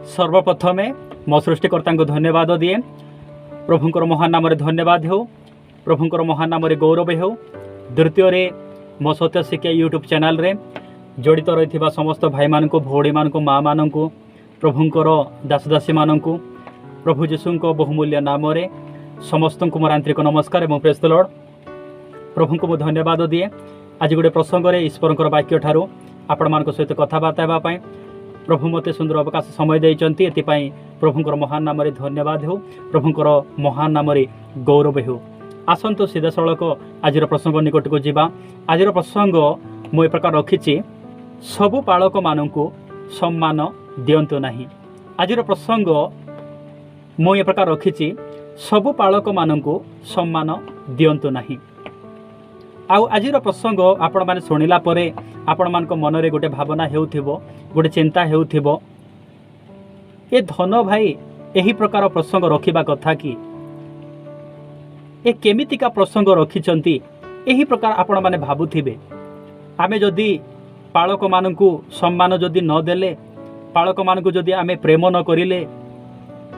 सर्वप्रथमे मो सृष्टिकर्ता को धन्यवाद दिए। प्रभुंकर महान नाम धन्यवाद हो, प्रभुंकर महान नाम गौरव हो। द्वितीय मो सत्य शिक्षा यूट्यूब चैनल रे जड़ित रही समस्त भाई मान को, भौणी मान को, माँ मान को, प्रभुंकर दासदासी मान को प्रभु जीशु को बहुमूल्य नाम रे समस्त को मोर आंतरिक नमस्कार एवं प्रेज द लॉर्ड। प्रभु को मुझे धन्यवाद दिए। आज गोटे प्रसंग में ईश्वर वाक्य ठारू आपण मान सहित कथबार्ता होगापाई प्रभु मते सुंदर अवकाश समय देइचंती। एतिपाई प्रभुंकर महान नाम धन्यवाद हो, प्रभुंकर महान नाम गौरव हो। आसतु सीधा सड़क आज प्रसंग निकट को जीवा। आज प्रसंग मु ए प्रकार रखी सबु पालक मानू सम्मान दियंतु नहीं। आज प्रसंग मु ए प्रकार रखी सबु पालक मानू सम्मान दियंतु नहीं। आज प्रसंग आपण मैंने शुणिला परे आपण मान मन में गोटे भावना हेउथिबो, गोटे चिंता हेउथिबो, ए धन भाई यही प्रकार प्रसंग रखिबा कथा कि ए केमितिका प्रसंग रखिचंती यही प्रकार आपण माने भाबुथिबे। आमे जदि पालक मानकु सम्मान जदि न देले, पालक मानकु जदि आमे प्रेम न करिले,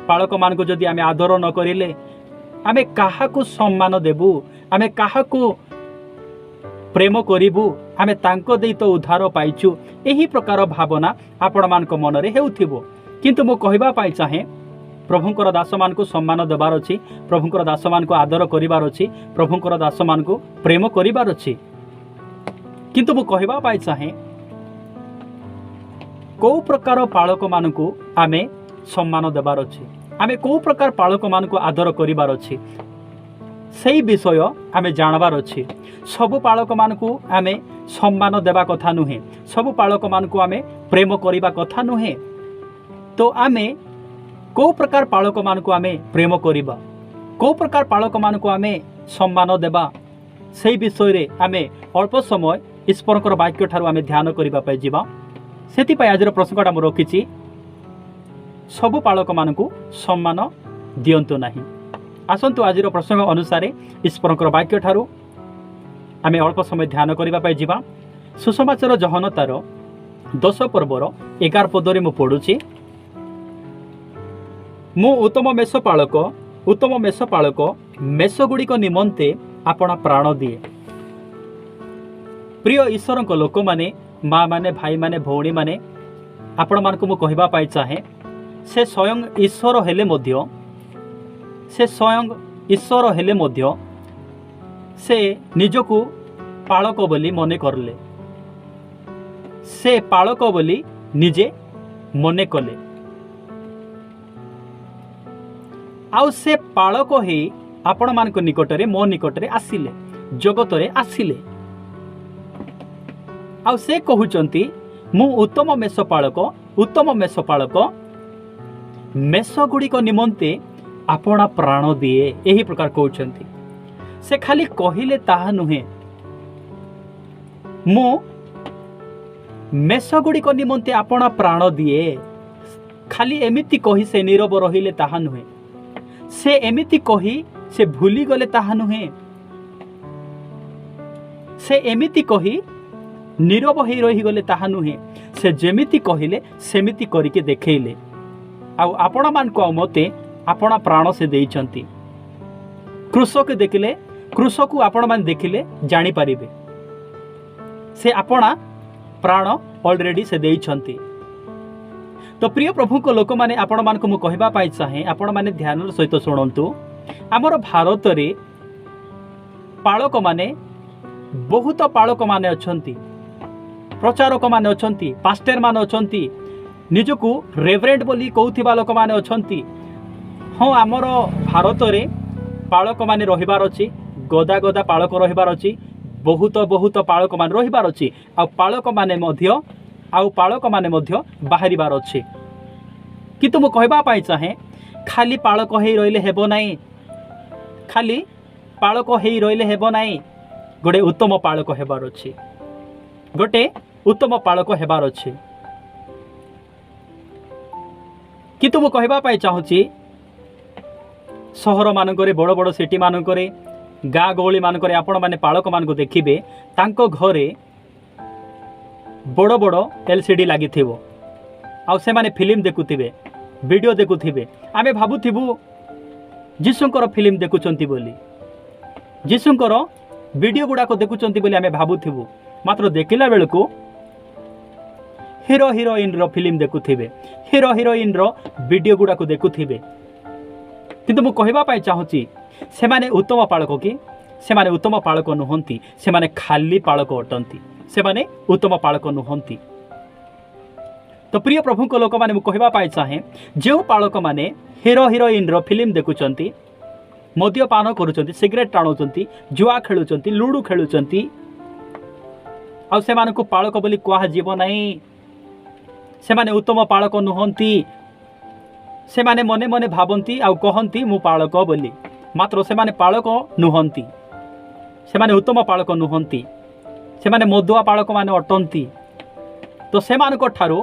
पालक मानकु जदि आमे आदर न करिले, आमे काहाकु सम्मान देबु, आमे काहाकु प्रेम करिबु, आमे तांको देई तो उद्धार पाइछु। यही प्रकार भावना आपण मान को मन रे हेउथिबो। किंतु मो कहबा पाई चाहे प्रभुंकर दास मान को सम्मान देबार अछि, प्रभुंकर दास मान को आदर करिबार अछि, प्रभुंकर दास मान को प्रेम करिबार अछि। किंतु मो कहबा पाई चाहे को प्रकार पालक मान को आमे सम्मान देबार अछि, आमे को प्रकार पालक मान को आदर करिबार अछि, सही विषय आमे जानबार अछि। सबु पालक मान को आमे सम्मान देबा कथा नुहे, सबु पालक मान को आमे प्रेम करिबा कथा नुहे। तो आमे को प्रकार पालक मान को आमे प्रेम करिबा, को प्रकार पालक मान को आमे सम्मान देबा, सही विषय रे आमे अल्प समय ईश्वरकर वाक्य ठारू आमे ध्यान करिबा पय जीवा। सेति पय आजर प्रसंगटा मु रखिछि सबु पालक मान को सम्मान दियंतु नाही। आसंतु आजर प्रसंग अनुसार ईश्वरकर वाक्य ठारू आमे अल्प समय ध्यान करिबा पय जीवा। सुसमाचार जहनतार 10 पर्वर 11 पदरे मु पढुछि, मु उत्तम मेषपालक मेषगुड़िक निमंते आपण प्राण दिए। प्रिय ईश्वर लोक माने, माँ माने, भाई माने, भौणी माने, आपण मान को मु कहबा पाई चाहे से स्वयं ईश्वर हेले मध्य, से स्वयं ईश्वर हेले मध्य से निजकु पालक बोली मने करले, से पालक बोली निजे मने कले। आउ से पालक ही आपण मान को निकटरे, मो निकटरे आसिले, जगतरे आसिले। आउ से कहउचंती मु उत्तम मेषपालक मेषगुड़िक निमंते आपण प्राण दिए। यही प्रकार कहउचंती। से खाली कहिले ताहा नुहे, मु मेषगुड़िक निमंते आपण प्राण दिए, खाली एमिति कही से नीरव रहिले ताहा नुहे, से एमिति कही से भूली गले ताहा नुहे, से एमिति कही नीरव ही रही गले ताहा नुहे, से जेमिति कहिले सेमिति करिके देखैले। आउ आपण मान को मते आपण प्राण से देइचंती। कृषक देखिले, कृषक को आपण मान देखिले जानि पारिबे से आपण प्राण ऑलरेडी से देइचंती। तो प्रिय प्रभु को लोक माने आपण मान को मु कहबा पाई चाहे, आपण माने ध्यान सहित सुनंतु। हमर भारत रे पालक माने बहुत पालक माने अछंती, प्रचारक माने अछंती, पास्टर माने अछंती, निजकु रेवरेंट बोली कहउथिबा लोक माने अछंती। हाँ, आमर भारत रे पालक माने रहिबार अछि, गदा गदा पालक रहिबार अछि, बहुत बहुत पालक माने रहिबार अछि। आ पालक माने मध्य बाहरिबार अछि। किंतु मु कहबा पाई चाहे खाली पालक हेई रहिले हेबो नाही, खाली पालक हेई रहिले हेबो नाही, गोटे उत्तम पालक हेबार अछि, गोटे उत्तम पालक हेबार अछि। किंतु मु कहबा पाई चाहूची सहर मानकरे, बड़ बड़ सिटी मानकरे, गाँ गहली मानकरे आपण माने पालक मान को देखिबे, तांको घरे बड़ बड़ एलसीडी लागिथिबो, आउ से माने फिल्म देखुथिबे वीडियो देखुथिबे आमे भाबुथिबु जीशुंकर फिल्म देखुचंती बोली जीशुंकर वीडियो गुड़ाक देखुचंती बोली आमे भाबुथिबु मात्र देखिला बेलको हीरो हीरोइन रो फिल्म देखुथिबे हीरो हीरोइन रो वीडियो गुड़ाक देखुथिबे किंतु मु कहबा पाई चाहूची से माने उत्तम पालक कि से माने उत्तम पालक नुहंती से माने खाली पालक अटंती से माने उत्तम पालक नुहंती। तो प्रिय प्रभु को लोक माने कहबा पाई चाहे जो पालक माने हीरो हीरोइन रो फिल्म देखुचंती मद्यपान करुचंती सिगरेट टाणुचंती जुआ खेलुचंती लूडो खेलुचंती आ से मानको पालक बोली कहा जीव नहीं से माने उत्तम पालक नुहंती से माने मने मने भाबंती आ कहंती मु पालक बोली मात्र से माने पालक नुहंती से माने उत्तम पालक नुहंती से माने मदुआ पालक माने अटंती। तो से मानको ठारो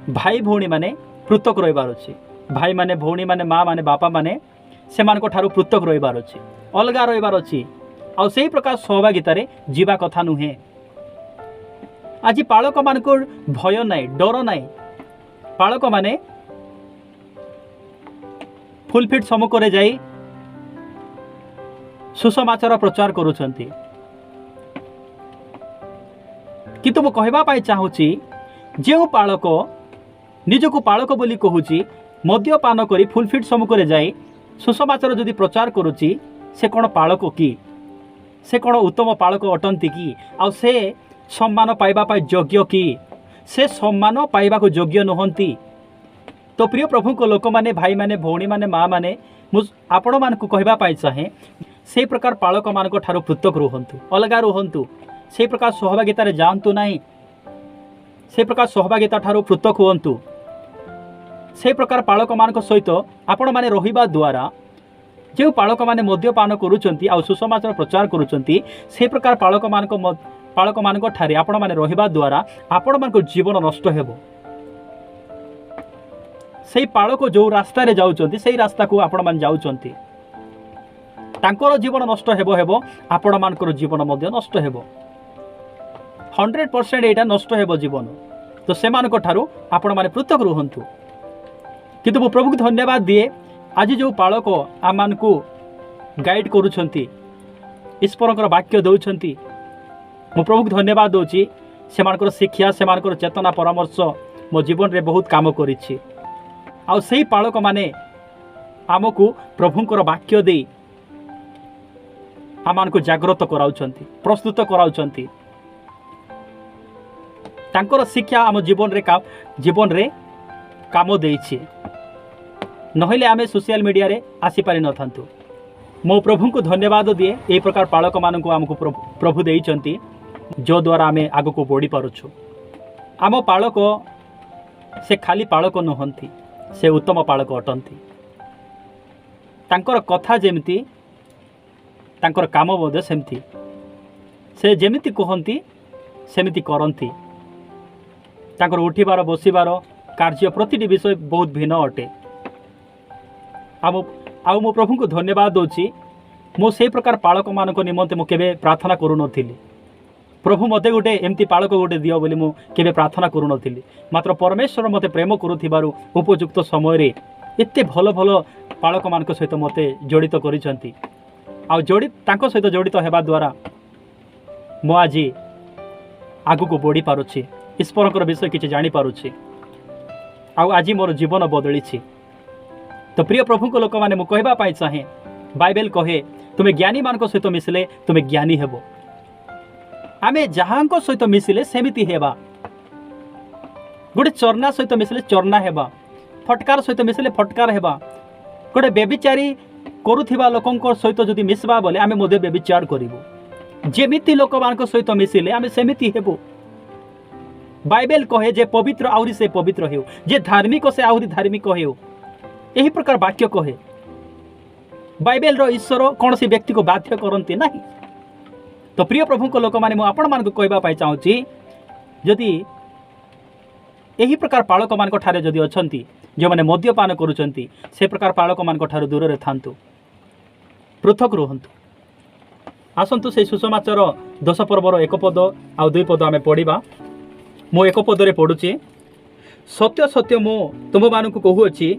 भाई भौणी माने पृथक रहिबार अछि भाई माने भौणी माने माँ माने बापा माने से मानको ठारो पृथक रहिबार अछि अलगा रहिबार अछि आ सेही प्रकार सहभागिता रे जीवा कथा नुहे। आज पालक मानको भय नाई डर नाई पालक माने फुलफिट सम्मुख जाई सुसमाचार प्रचार करुछंती किंतु मु कहबा पाई चाहूची जो पालक निजको पालक बोली कहूची मद्यपान करी फुलफिट सम्मुख जाई सुसमाचार जदि प्रचार करुची से कौन पालक कि से कौन उत्तम पालक अटंती कि आ से सम्मान पाइबा पाई योग्य कि से सम्मान पाइबा को योग्य नुहंती। तो प्रिय प्रभु को लोक माने भाई माने भौणी माने माँ माने आपण मानकु कहबा पाई चाहे से प्रकार पालक मानक ठारो पृथक रुहंतु अलगा रुहंतु से प्रकार सहभागिता रे जांतु नहीं से प्रकार सहभागिता ठारो पृथक हुअंतु से प्रकार पालक मानक सहित आपण माने रहिबा द्वारा जो पालक माने मद्यपान करुचंती आ सुसमाचार प्रचार करुचंती से प्रकार पालक मानक ठारे आपण माने रहिबा द्वारा आपण मानक जीवन नष्ट हेबो से पालक जो रास्ता रे जाउचंती से रास्ता को आपण मान जाउचंती तांकर जीवन नष्ट हेबो हेबो आपण मानकर जीवन मध्य नष्ट हेबो 100% एटा नष्ट हेबो जीवन। तो से मानक ठारू आपण माने पृथक रुहंतु किंतु मु प्रभु को धन्यवाद दिए आज जो पालक आम मानकु गाइड करुछंती ईश्वरकर वाक्य दउछंती मु प्रभु को धन्यवाद दउची से मानकर शिक्षा से मानकर चेतना परामर्श मो जीवन रे बहुत काम करिछि आ सेही पालक माने आमको प्रभुंकर वाक्य दे आमानको जागृत कराउछंती प्रस्तुत कराउछंती तांकर शिक्षा आम जीवन रे काम देइछि नहले आमे सोशल मीडिया रे आसी पारि न थांतु। मो प्रभु को धन्यवाद दिए ए प्रकार पालक मानक आमको प्रभु देइछंती जो द्वारा आमे आगो को बढ़ी पारुछु। आम पालक से खाली पालक नुहंती से उत्तम पालक अटंती तांकर कथा जेमिति तांकर काम बोध सेमती से जेमिति कहंती सेमिति करंती तांकर उठिबार बसिबार कार्य प्रतिटी विषय बहुत भिन्न अटे। आ मो प्रभु को धन्यवाद दोची मो से प्रकार पालक मानक निमंते मो केबे प्रार्थना करू नथिली प्रभु मते गोटे एमती पालक गोटे दियो बोली मु केबे प्रार्थना करू नथिली मात्र परमेश्वर मते प्रेम करूथिबारु उपयुक्त समय रे एते भलो भलो पालक मानक सहित मते जड़ित करिसंती आ तांको सहित जड़ित हेबा द्वारा मो आज आगु को बढ़ी पारुछि ईश्वरकर विषय किछि जानि पारुछि आ आज मोर जीवन बदलिछि। तो प्रिय प्रभु को लोक माने मु कहबा पाई चाहे बाइबल कहे तुमे ज्ञानी मानक सहित मिसिले तुमे ज्ञानी हेबो आमे जहांको सहित मिसिले सेमिति हेबा गोटे चरना सहित मिसिले चरना हेबा फटकार सहित मिसिले फटकार हेबा गोटे बेबिचारी करुथिबा लोकंक सहित जदि मिसबा बोले आमे मधे बेबिचार करिवो जेमिति लोक मानक सहित मिसिले आमे सेमिति हेबो। बाइबल कहे जे पवित्र आउरी से पवित्र हेउ जे धार्मिक से आउरी धार्मिक हेउ यही प्रकार वाक्य कहे बाइबल रो ईश्वर कौन सी व्यक्ति को बाध्य करती नहीं। तो प्रिय प्रभु को लोक माने मु आपण मान को कहबा पाई चाहूची जदि यही प्रकार पालक मान ठारे जदि अछंती जो माने मद्यपान करूचंती से प्रकार पालक मान ठारे दूर रे थांतु पृथक रुहंतु। आसंतु से सुसमाचार 10 पर्वर 1 पद आ 2 पद आमे पढ़िबा। मु 1 पद रे पढुची सत्य सत्य मु तुम मानक कहूँगी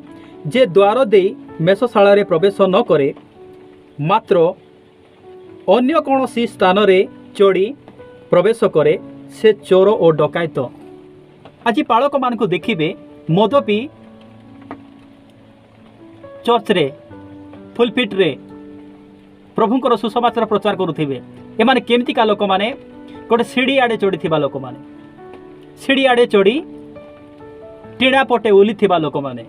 जे द्वार दे मेषशाला रे प्रवेश न करे मात्र अन्य कौनसी स्थान रे चढ़ी प्रवेश करे से चोर और डकायत। आज पालक मान देखिए मद पी चर्च रे फुलपिट रे प्रभुंकर सुसमाचार प्रचार करुथिबे। एमाने केमतिका लोक माने गोटे सीढ़ी आड़े चढ़ी लोक माने सीढ़ी आड़े चढ़ी टीणा पटे ओली लोक माने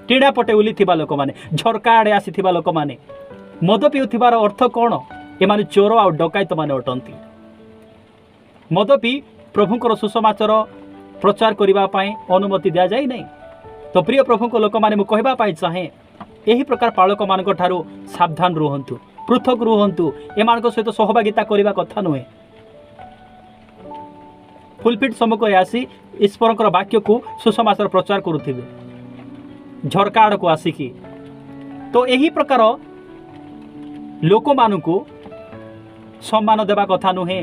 टीणा पटे ओली लोक माने झरका आड़े आसी लोक माने मद पीउथिबार अर्थ कौन? एमाने चोर आ डकायत माने अटंती। मद पी प्रभुंकर सुसमाचार प्रचार करने अनुमति दि जाए नहीं। तो प्रिय प्रभु लोक मैंने मुझे कहवाई चाहे यही प्रकार पालक मान सावधान रुहतु, पृथक रुहतु, एम सहित सहभागिता करने कथा नुहे। फुलपिट सम्मुख आसी ईश्वर वाक्य को सुसमाचार प्रचार करुवे झरका आड़ को आसिकी। तो यही प्रकार लोक मान सम्मान देवा कथा नुहे।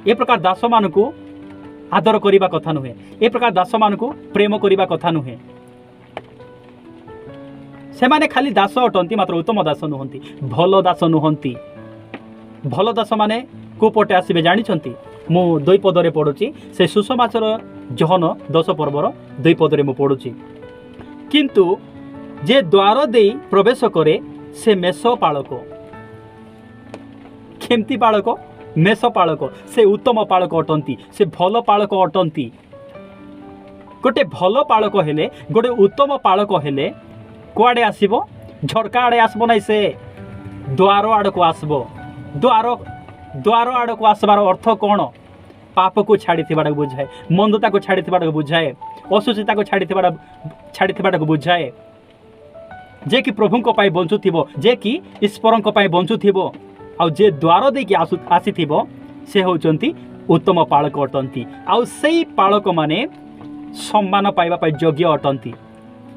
ए प्रकार दास मान आदर करने कथा नुहे। ए प्रकार दास मान प्रेम करने कथा नुहे। से माने खाली दास अटंती मात्र उत्तम दास नुहंती, भल दास नुहंती। भल दास माने कोपटे आसबे जानिछंती। मु 2 पदरे पढ़ुची से सुसमाचार जहन 10 पर्वर 2 पदरे मु पढ़ुची। किंतु जे द्वार दे प्रवेश करे से मेष पालक। केमती पालक? मेष पालक। से उत्तम पालक अटंती, से भल पालक अटंती। गोटे भल पालक हेले, गोटे उत्तम पालक हेले कुआड़े आसबो? झरका आड़े आसबो नहीं, से द्वार आड़ को आसबो। द्वार आड़ को आसबार अर्थ कौन? पाप को छाड़ी बुझाए, मंदता को छाड़ी बुझाए, असुचिता को छाड़ी बुझाए। जे कि प्रभु को पाई बंचुथिबो, जे कि ईश्वर को पाई बंचुथिबो। आउ जे द्वार देकी आसीथिबो से होचंती उत्तम पालक अटंती। आउ सेई पालक माने सम्मान पाइबा पाई योग्य अटंती,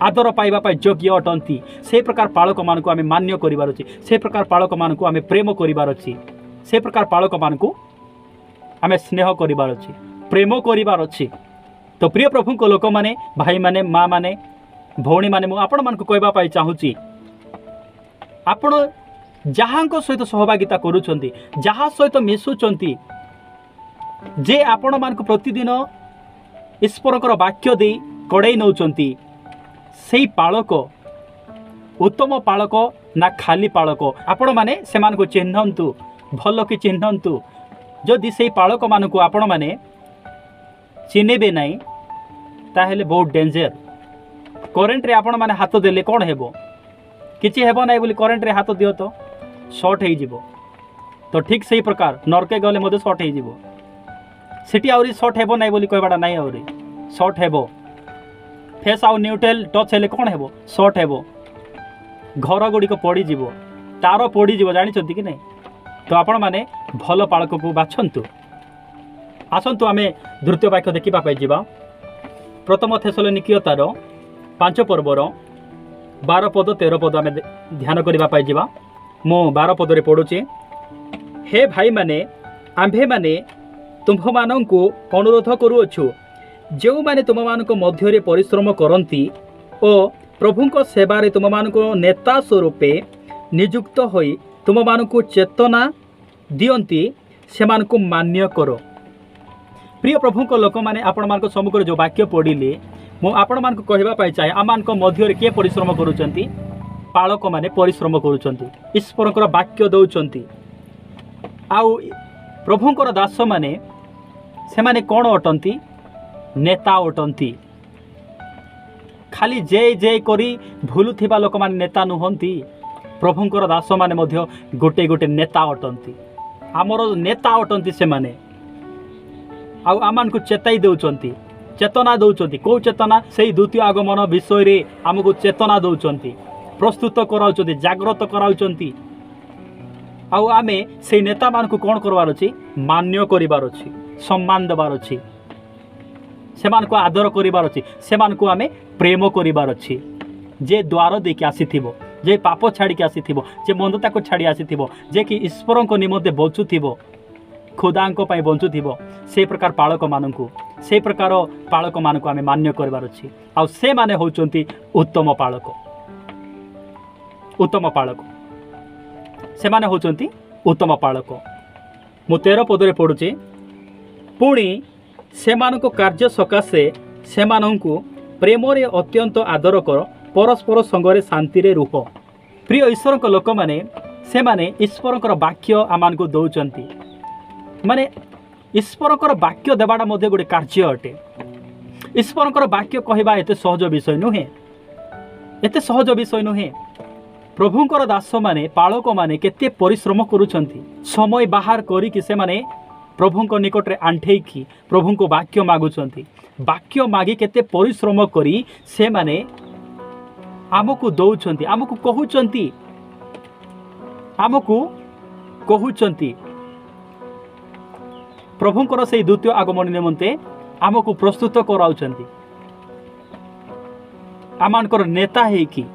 आदर पाइबा पाई योग्य अटंती। से प्रकार पालक मान को आमे मान्य करिवार अछि, से प्रकार पालक मान को आमे प्रेम करिवार अछि, से प्रकार पालक मान को आमे स्नेह करिवार अछि, प्रेम करिवार अछि। तो प्रिय प्रभु को लोक माने, भाई माने, माँ माने, भौणी माने, मु आपण मान को कहबा पाई चाहूची आपण जहाँ सहित सहभागिता करुछंती, जहाँ सहित मिशुचंती, जे आपण मान को प्रतिदिन ईश्वरकर वाक्य दे कड़ाई नौचंती, सेई पालक उत्तम पालक ना खाली पालक? आपण माने से मान को चिन्हंतु, भल कि चिन्हंतु। जदि सेई पालक मान को आपण माने चिन्हबे नहीं ताहेले बहुत डेंजर। करेन्ट रे आपण माने हाथ देले कौन हेबो? किछि हेबो नाही बोली करेन्ट रे हाथ दियो तो शॉर्ट हो जिवो। तो ठीक सही प्रकार नरके गले मधे शॉर्ट हो जिवो। सिटी आउरी शॉर्ट हेबो नाही बोली कहबाडा नाही, आउरी शॉर्ट हेबो। फेस आउ न्यूट्रल टच हेले कौन हेबो? शॉर्ट हेबो। घर गुड़िक पड़ी जिवो, तार पड़ी जिवो, जानिछंती कि नहीं? तो आपण माने भल पालक को बाछंतु। आसंतु आमे द्वितीय वाक्य देखिबा पाई जिबा। प्रथम थेसलोनिकियतार 5 पर्वर 12 पद 13 पद आमे ध्यान करिबा पाई जिबा। मो 12 पदरे पढ़ुचे। हे भाई माने, आम्भे माने तुम्भ मानंकु अनुरोध करुअछु, जो माने तुम मानक मध्य परिश्रम करती और प्रभुंक सेवारे तुम मानक नेता स्वरूपे नियुक्त होई तुम मानक चेतना दियंती से मानक मान्य करो। प्रिय प्रभु को लोक मैंने आपण मान सम्मुख जो वाक्य पढ़िले मु आपण मान कहवा पाई चाहे आम मान मध्य किए परिश्रम करुचंती? पालक माने परिश्रम करुचंती, ईश्वरकर वाक्य दौचंती। आउ प्रभुंकर दास माने से माने कौन अटंती? नेता अटंती। खाली जय जय करी भूलुथिबा लोक माने नेता नुहंती। प्रभुंकर दास माने मध्य गोटे गोटे नेता अटंती। आमर नेता अटंती से माने। आउ आमान को चेताई दौचंती, चेतना दौचंती। को चेतना? से द्वितीय आगमन विषय रे आमको चेतना दौचंती, प्रस्तुत कराउचंती, जागृत कराउचंती। आउ आमे से नेता मान को कौन करवार अछि? मान्य करिवार अछि, सम्मान देवार अछि, सेमान को आदर करिवार अछि, सेमान को आमे प्रेम करिवार अछि। जे द्वार देके आसीथिबो, जे पाप छाड़ी के आसीथिबो, जे मंदता को छाड़ी आसीथिबो, जे कि ईश्वरन को निमंते बंचुथिबो, खुदांक पाई बंचुथिबो, से प्रकार पालक माननकु से प्रकार पालक मानक आम मान्य करार अच्छी आउ से माने होचंती उत्तम पालक उत्तम पालक से माने होचंती उत्तम पालक मु 13 पदरे पढ़ुचे पुणी से कार्य सकाशे से प्रेम रे अत्यंत आदर कर परस्पर संगरे शांति रे रुह। प्रिय ईश्वर लोक मैंने से माने ईश्वर वाक्य आम को दौरान माने ईश्वर वाक्य देवाटा गोटे कार्य अटे। ईश्वर वाक्य कहवा एत सहज विषय नुहे एत सहज विषय नुहे। प्रभुंकर दास माने पालक माने केते परिश्रम करुछंती समय बाहर करिकि से माने प्रभुंक निकट रे आंठेकी प्रभु को वाक्य मागुछंती। वाक्य मागी केते परिश्रम करी से माने आमको दौछंती आमको कहउछंती प्रभुंकर से द्वितीय आगमन निमंते आमको प्रस्तुत कराउछंती आमानकर नेता हेकी।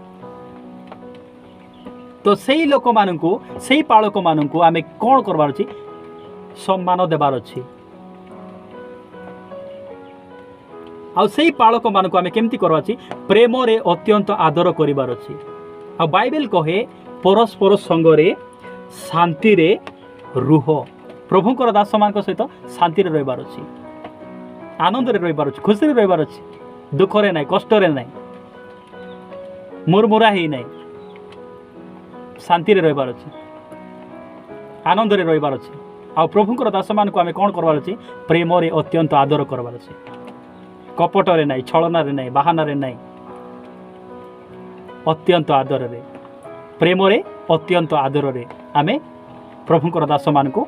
तो सही लोक मानू सही पालक मानू आम कौन करवार अच्छी सम्मान देवार अच्छी आई पालक मानू आम केमती करवा प्रेम रे अत्यंत आदर करिवार अच्छी। आ बाइबल कहे परस्पर संगरे शांति रे रुह। प्रभुंकर दास मान सहित शांति रे रहिबार अच्छी आनंद रे रहिबार अच्छी खुशी रे रहिबार अच्छी दुख रे नाई कष्ट रे नाई मुरमुरा ही नाई शांति रे रहिबार अच्छी आनंद रे रहिबार अच्छी। आ प्रभुंकर दास मान को आम कौन करवार अच्छी प्रेम रे अत्यंत आदर करवार अच्छी कपट रे नाई छलना रे नाई बाहाना रे नाई अत्यंत आदर रे प्रेम रे अत्यंत आदर रे आम प्रभुंकर दास मान को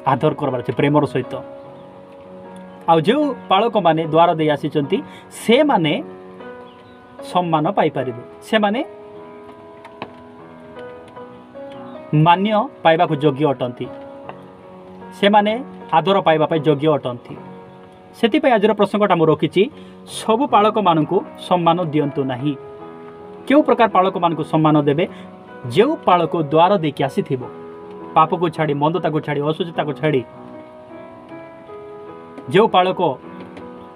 आदर करवार अच्छी प्रेमर सहित। आ जो पालक माने द्वार दे आसीचंती से माने सम्मान पाई परिबे से माने मान्य पाइबा को योग्य अटंती से माने आदर पाइबा पाई योग्य अटंती। सेति आज प्रसंगटा मु रखी सबु पालक मानू सम्मान दियंतु नाही। क्यों प्रकार पालक मानू सम्मान देवे जो पालक द्वार देकी आसीथिबो पाप को छाड़ी मंदता को छाड़ी असुचिता को छाड़ी जो पालक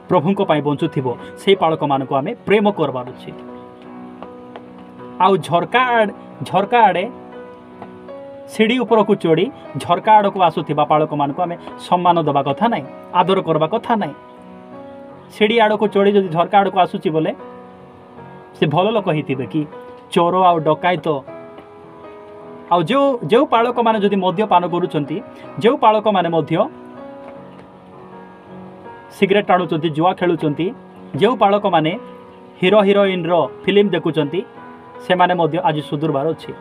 प्रभुंक पाई बंचुथिबो से पालक मानू आम प्रेम करबार अछि। आउ झरका आड़े सीढ़ी उपर को चढ़ी झरका आड़ को आसुथिबा पालक मान को आम सम्मान दबा कथा नाई आदर करबा कथा नाई। सीढ़ी आड़ को चढ़ी जदि झरका आड़ को आसुची बोले से भल लोक हिथिबे कि चोर आ डकायत आ जो पालक माने जदि मद्यपान करूछंती जो पालक माने मध्य सिगरेट टाणुचंती जुआ खेलुचंती जो पालक माने हिरो हिरोइन रो फिल्म देखुचंती से माने मध्य आज सुधुरबार अछि।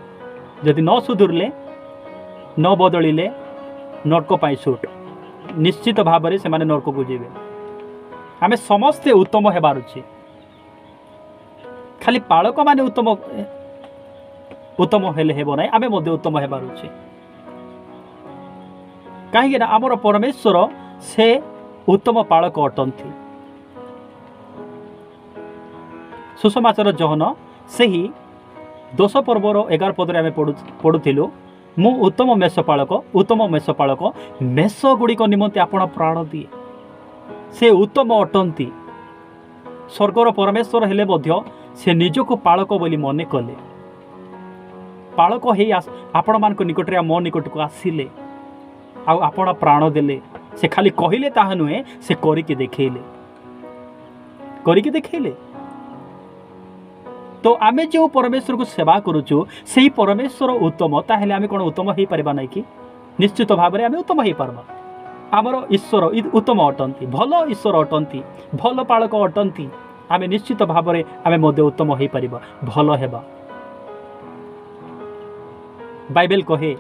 जदि न सुधुरले न बदलिले नरक पाई सुट निश्चित भाव में से नरक को जीवे। आम समस्ते उत्तम हेबार अछि खाली पालक माने उत्तम हेले हेबो नै आमे मध्य उत्तम हेबार अछि। कहीं आमर परमेश्वर से उत्तम पालक अटंती। सुसमाचार जहन से ही 10 पर्वर 11 पदरे आम पढ़ुथिलु मु उत्तम मेषपालक मेष गुड़िक निमंते आपण प्राण दिए से उत्तम अटंती। स्वर्गर परमेश्वर हेले मध्य से निजको पालक बोली मने कले पालक हे आपण मान निकट मो निकट को आसिले आपण प्राण देले से खाली कहले ताहा नुहे से करिके देखैले। तो आमे जो परमेश्वर को सेवा करुचु से परमेश्वर उत्तम ताहेले आमे कोन उत्तम हे परबा नै कि निश्चित भाव में आमे उत्तम हे परबा। आमर ईश्वर उत्तम अटंती भल ईश्वर अटंती भल पालक अटंती आमे निश्चित भाव में आमे मध्य उत्तम हे परबा भल हेबा। बाइबल कहे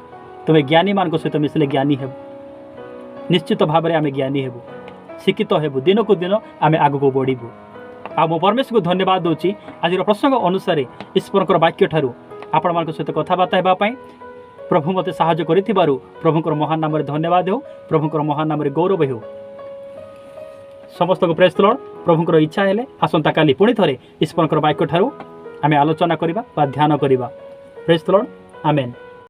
तुमे ज्ञानी मान सहित मिसले ज्ञानी हेबु निश्चित भाव में आमे ज्ञानी हेबु शिक्षित हेबु दिन को दिन आमे आगु को बढ़िबु। आ मो परमेश्वर को धन्यवाद दूची आज प्रसंग अनुसार ईश्वर वाक्य ठारू आपण मान सहित कथबार्ता हेबा पई प्रभु मते साहाय्य करिथिबारु प्रभुंकर महान नाम रे धन्यवाद हो प्रभुंकर महान नाम रे गौरव हो। समस्त को प्रेज द लॉर्ड। प्रभुंकर इच्छा हेले आसंता काली पुणी थरे ईश्वर वाक्य ठारू आमे आलोचना करिबा बा ध्यान करिबा। Praise the Lord. आमेन।